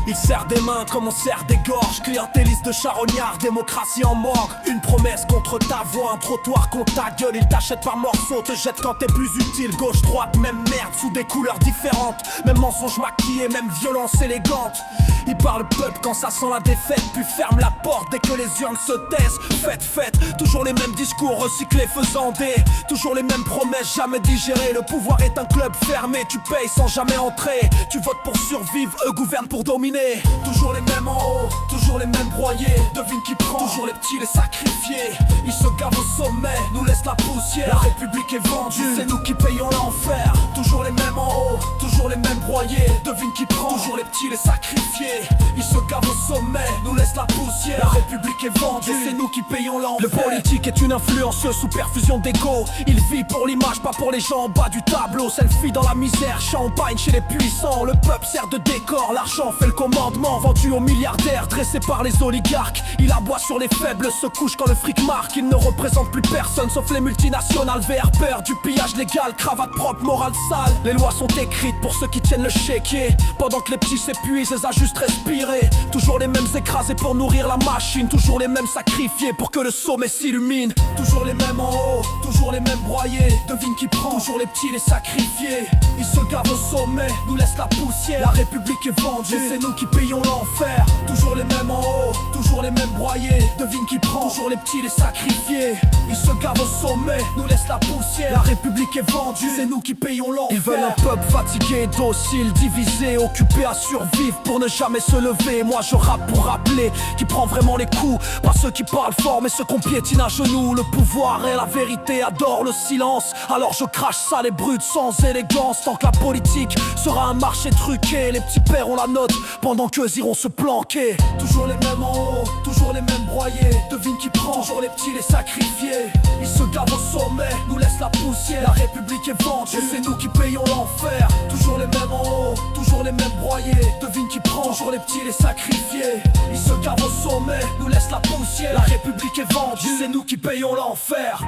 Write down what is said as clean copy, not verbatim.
Il serre des mains comme on serre des gorges. Clientéliste de charognard, démocratie en morgue. Une promesse contre ta voix, un trottoir contre ta gueule. Il t'achète par morceaux, te jette quand t'es plus utile. Gauche, droite, même merde, sous des couleurs différentes. Même mensonge maquillé, même violence élégante. Il parle peuple quand ça sent la défaite, puis ferme la porte dès que les urnes se taisent. Faites, toujours les mêmes discours recyclés faisant des toujours les mêmes promesses, jamais digérées. Le pouvoir est un club fermé, tu payes sans jamais entrer. Tu votes pour survivre, eux gouvernent pour dominer. Toujours les mêmes en haut, toujours les mêmes broyés. Devine qui prend, toujours les petits, les sacrifiés. Ils se gavent au sommet, nous laissent la poussière. La République est vendue, c'est nous qui payons l'enfer. Toujours les mêmes en haut, toujours les mêmes broyés. Devine qui prend, toujours les petits, les sacrifiés. Ils se gavent au sommet, nous laissent la poussière. La République est vendue, c'est nous qui payons l'enfer. Le politique est une influenceuse sous perfusion d'égo. Il vit pour l'image, pas pour les gens en bas du tableau. Selfie dans la misère, champagne chez les puissants. Le peuple sert de décor, l'argent fait le commandement. Vendu aux milliardaires, dressé par les oligarques. Il aboie sur les faibles, se couche quand le fric marque. Il ne représente plus personne sauf les multinationales. VR peur du pillage légal, cravate propre, morale sale. Les lois sont écrites pour ceux qui tiennent le chéquier. Pendant que les petits s'épuisent, les a juste respiré. Toujours les mêmes écrasés pour nourrir la machine. Toujours les mêmes sacrifiés pour que le sommet s'illumine. Toujours les mêmes en haut, toujours les mêmes broyés. Devine qui prend, toujours les petits, les sacrifiés. Ils se gavent au sommet, nous laissent la poussière. La République est vendue, c'est nous qui payons l'enfer. Toujours les mêmes en haut, toujours les mêmes broyés. Devine qui prend, toujours les petits, les sacrifiés. Ils se gavent au sommet, nous laissent la poussière. La République est vendue, c'est nous qui payons l'enfer. Ils veulent un peuple fatigué, docile, divisé, occupé à survivre pour ne jamais se lever. Moi je rappe pour rappeler qui prend vraiment les coups. Pas ceux qui parlent fort mais ceux qu'on piétine à genoux. Le pouvoir et la vérité adorent le silence. Alors je crache sale et brute sans élégance. Tant que la politique sera un marché truqué. Les petits pères ont la note pendant qu'eux iront se planquer. Toujours les mêmes en haut, toujours les mêmes broyés. Devine qui prend, toujours les petits, les sacrifiés. Ils se gavent au sommet, nous laissent la poussière. La République est vendue, c'est nous qui payons l'enfer. Toujours les mêmes en haut, toujours les mêmes broyés. Devine qui prend, toujours les petits, les sacrifiés. Ils se gavent au sommet, nous laissent la poussière. La République est vendue, c'est nous qui payons l'enfer.